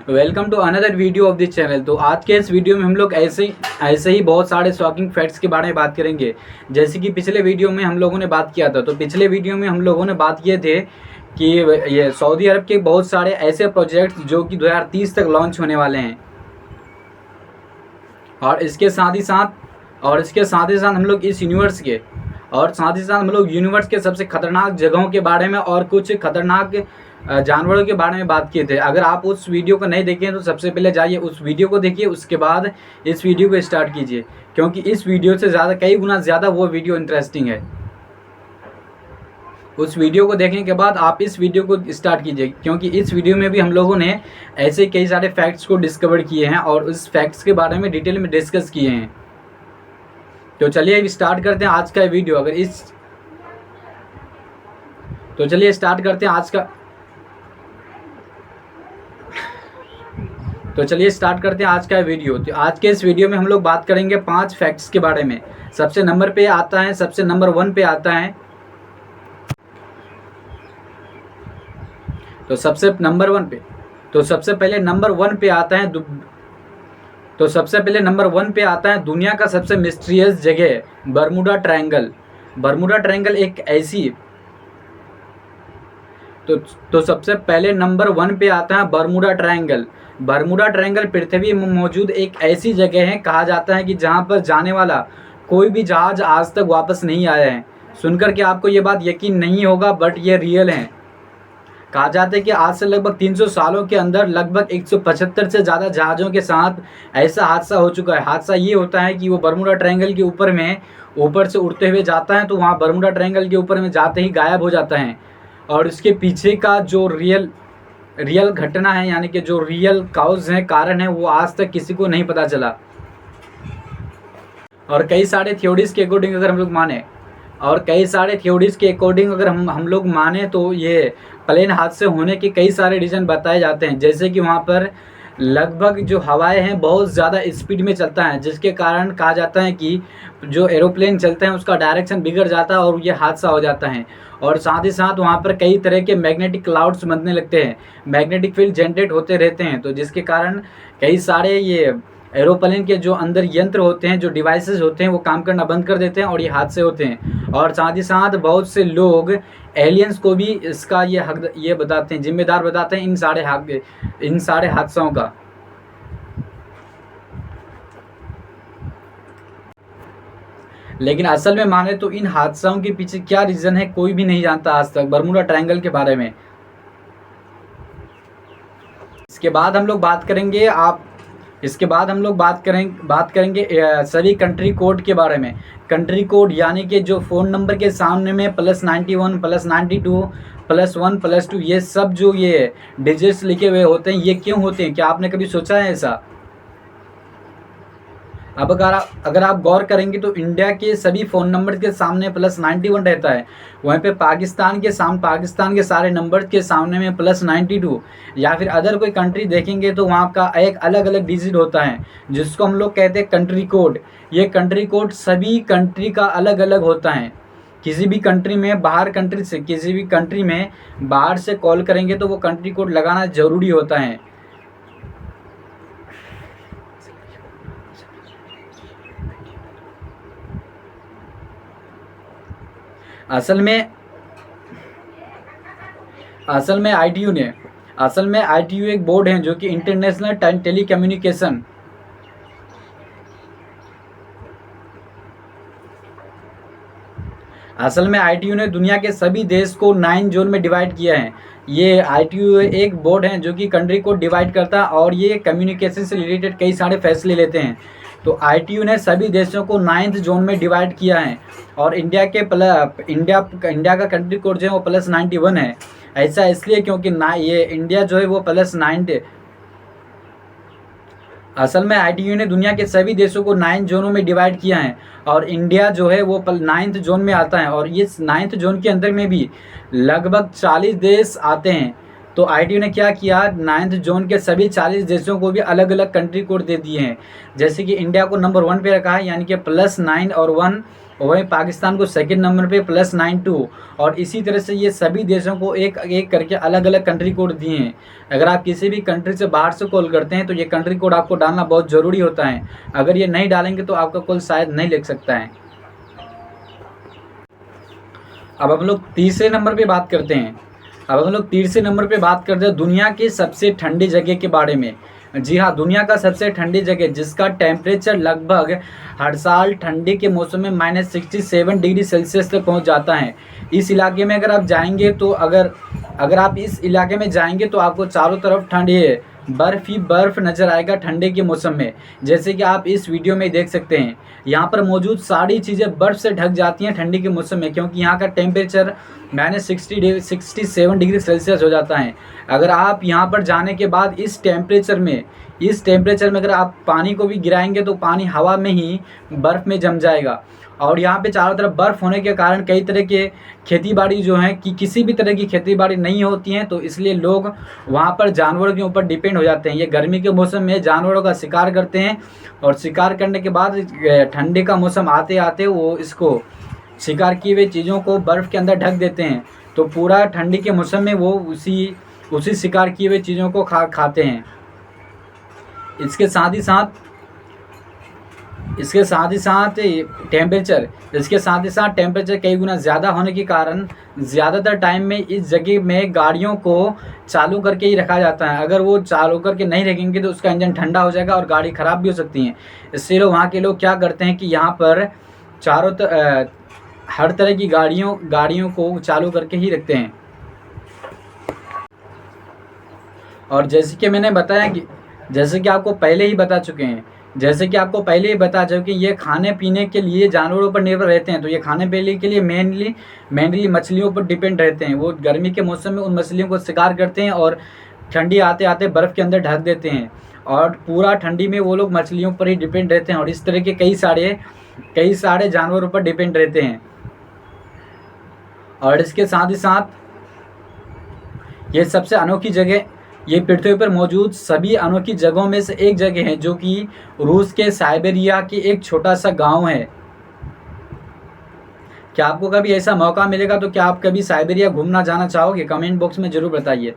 Welcome to another video of this channel. तो आज के इस वीडियो में हम लोग ऐसे ही बहुत सारे शॉकिंग फैक्ट्स के बारे में बात करेंगे। जैसे कि पिछले वीडियो में हम लोगों ने बात किया था, तो पिछले वीडियो में हम लोगों ने बात किए थे कि ये सऊदी अरब के बहुत सारे ऐसे प्रोजेक्ट्स जो कि 2030 तक लॉन्च होने वाले हैं। और इसके साथ ही साथ हम लोग इस यूनिवर्स के यूनिवर्स के सबसे खतरनाक जगहों के बारे में और कुछ खतरनाक जानवरों के बारे में बात किए थे। अगर आप उस वीडियो को नहीं देखें तो सबसे पहले जाइए उस वीडियो को देखिए, उसके बाद इस वीडियो को स्टार्ट कीजिए, क्योंकि इस वीडियो से कई गुना ज़्यादा वो वीडियो इंटरेस्टिंग है। उस वीडियो को देखने के बाद आप इस वीडियो को स्टार्ट कीजिए, क्योंकि इस वीडियो में भी हम लोगों ने ऐसे कई सारे फैक्ट्स को डिस्कवर किए हैं और उस फैक्ट्स के बारे में डिटेल में डिस्कस किए हैं। तो चलिए स्टार्ट करते हैं आज का वीडियो। चलिए स्टार्ट करते हैं आज का वीडियो। तो आज के इस वीडियो में हम लोग बात करेंगे 5 फैक्ट्स के बारे में। सबसे नंबर 1 पे आता है तो सबसे पहले नंबर 1 पे आता है दुनिया का सबसे मिस्टीरियस जगह बर्मुडा ट्रायंगल। बर्मुडा ट्रायंगल एक ऐसी तो सबसे पहले नंबर 1 पे आता है बर्मुडा ट्रायंगल। बर्मुडा ट्रायंगल पृथ्वी में मौजूद एक ऐसी जगह है, कहा जाता है कि जहां पर जाने वाला कोई भी जहाज आज तक वापस नहीं आया है। सुनकर के आपको ये बात यकीन नहीं होगा, बट ये रियल है। कहा जाता है कि आज से लगभग 300 सालों के अंदर लगभग 175 से ज़्यादा जहाज़ों के साथ ऐसा हादसा हो चुका है। हादसा ये होता है कि वो बर्मुडा ट्रायंगल के ऊपर से उड़ते हुए जाता है, तो वहाँ बर्मुडा ट्रायंगल के ऊपर में जाते ही गायब हो जाता है। और इसके पीछे का जो रियल घटना है, यानी कि जो रियल काउज है, कारण है, वो आज तक किसी को नहीं पता चला। और कई सारे थ्योरीज़ के अकॉर्डिंग अगर हम लोग माने तो ये प्लेन हादसे होने के कई सारे रीज़न बताए जाते हैं। जैसे कि वहाँ पर लगभग जो हवाएं हैं बहुत ज़्यादा स्पीड में चलता है, जिसके कारण कहा जाता है कि जो एरोप्लेन चलते हैं उसका डायरेक्शन बिगड़ जाता है और ये हादसा हो जाता है। और साथ ही साथ वहाँ पर कई तरह के मैग्नेटिक क्लाउड्स बनने लगते हैं, मैग्नेटिक फील्ड जनरेट होते रहते हैं, तो जिसके कारण कई सारे ये एरोप्लेन के जो अंदर यंत्र होते हैं, जो डिवाइसेस होते हैं, वो काम करना बंद कर देते हैं और ये हादसे होते हैं। और साथ ही साथ बहुत से लोग एलियंस को भी इसका ये बताते हैं, जिम्मेदार बताते हैं इन सारे हादसों का। लेकिन असल में माने तो इन हादसों के पीछे क्या रीज़न है कोई भी नहीं जानता आज तक बर्मुडा ट्रायंगल के बारे में। इसके बाद हम लोग बात करेंगे सभी कंट्री कोड के बारे में। कंट्री कोड यानी कि जो फ़ोन नंबर के सामने में +91 +92 +1 +2 ये सब जो ये डिजिट्स लिखे हुए होते हैं, ये क्यों होते हैं? क्या आपने कभी सोचा है ऐसा? अब अगर आप गौर करेंगे तो इंडिया के सभी फ़ोन नंबर के सामने +91 रहता है। वहीं पे पाकिस्तान के सारे नंबर के सामने में +92, या फिर अदर कोई कंट्री देखेंगे तो वहाँ का एक अलग अलग डिजिट होता है, जिसको हम लोग कहते हैं कंट्री कोड। ये कंट्री कोड सभी कंट्री का अलग अलग होता है। किसी भी कंट्री में बाहर से कॉल करेंगे तो वो कंट्री कोड लगाना ज़रूरी होता है। असल में ITU एक बोर्ड है जो कि इंटरनेशनल टेलीकम्युनिकेशन। असल में ITU ने दुनिया के सभी देश को 9 जोन में डिवाइड किया है। ये ITU एक बोर्ड है जो कि कंट्री को डिवाइड करता है और ये कम्युनिकेशन से रिलेटेड कई सारे फैसले लेते हैं। तो ITU ने सभी देशों को 9th जोन में डिवाइड किया है और इंडिया का कंट्री कोड जो है वो +91 है। ऐसा इसलिए क्योंकि ये इंडिया जो है वो +9। असल में ITU ने दुनिया के सभी देशों को 9 जोनों में डिवाइड किया है और इंडिया जो है वो 9th जोन में आता है। और इस 9th जोन के अंदर में भी लगभग 40 देश आते हैं। तो ITU ने क्या किया, 9th जोन के सभी 40 देशों को भी अलग अलग कंट्री कोड दे दिए हैं। जैसे कि इंडिया को नंबर 1 पे रखा है, यानी कि +9 और 1 और वहीं पाकिस्तान को सेकंड नंबर पे +92। और इसी तरह से ये सभी देशों को एक एक करके अलग अलग कंट्री कोड दिए हैं। अगर आप किसी भी कंट्री से बाहर से कॉल करते हैं तो ये कंट्री कोड आपको डालना बहुत ज़रूरी होता है। अगर ये नहीं डालेंगे तो आपका कॉल शायद नहीं लग सकता है। अब हम लोग तीसरे नंबर पे बात करते हैं। दुनिया की सबसे ठंडी जगह के बारे में। जी हाँ, दुनिया का सबसे ठंडी जगह जिसका टेम्परेचर लगभग हर साल ठंडी के मौसम में -67 डिग्री सेल्सियस तक पहुंच जाता है। इस इलाके में अगर आप जाएंगे तो अगर आप इस इलाके में जाएंगे तो आपको चारों तरफ ठंड है, बर्फ़ ही बर्फ़ नज़र आएगा ठंडे के मौसम में। जैसे कि आप इस वीडियो में देख सकते हैं, यहाँ पर मौजूद सारी चीज़ें बर्फ़ से ढक जाती हैं ठंडी के मौसम में, क्योंकि यहाँ का टेम्परेचर -67 डिग्री सेल्सियस हो जाता है। अगर आप यहाँ पर जाने के बाद इस टेम्परेचर में अगर आप पानी को भी गिराएंगे तो पानी हवा में ही बर्फ़ में जम जाएगा। और यहाँ पे चारों तरफ बर्फ़ होने के कारण कई तरह के खेती बाड़ी जो हैं कि किसी भी तरह की खेती बाड़ी नहीं होती हैं, तो इसलिए लोग वहाँ पर जानवरों के ऊपर डिपेंड हो जाते हैं। ये गर्मी के मौसम में जानवरों का शिकार करते हैं और शिकार करने के बाद ठंडे का मौसम आते आते वो इसको शिकार किए हुए चीज़ों को बर्फ़ के अंदर ढक देते हैं, तो पूरा ठंडी के मौसम में वो उसी शिकार किए हुए चीज़ों को खाते हैं। इसके साथ ही साथ टेम्परेचर कई गुना ज़्यादा होने के कारण ज़्यादातर टाइम में इस जगह में गाड़ियों को चालू करके ही रखा जाता है। अगर वो चालू करके नहीं रखेंगे तो उसका इंजन ठंडा हो जाएगा और गाड़ी ख़राब भी हो सकती है। इसलिए वहाँ के लोग क्या करते हैं कि यहाँ पर हर तरह की गाड़ियों को चालू करके ही रखते हैं। और जैसे कि आपको पहले ही बता चुके हैं, ये खाने पीने के लिए जानवरों पर निर्भर रहते हैं। तो ये खाने पीने के लिए मेनली मछलियों पर डिपेंड रहते हैं। वो गर्मी के मौसम में उन मछलियों को शिकार करते हैं और ठंडी आते आते बर्फ़ के अंदर ढक देते हैं, और पूरा ठंडी में वो लोग मछलियों पर ही डिपेंड रहते हैं। और इस तरह के कई सारे जानवरों पर डिपेंड रहते हैं। और इसके साथ ही साथ ये सबसे अनोखी जगह, ये पृथ्वी पर मौजूद सभी अनोखी जगहों में से एक जगह है, जो कि रूस के साइबेरिया की एक छोटा सा गांव है। क्या आपको कभी ऐसा मौका मिलेगा तो क्या आप कभी साइबेरिया घूमना जाना चाहोगे? कमेंट बॉक्स में ज़रूर बताइए।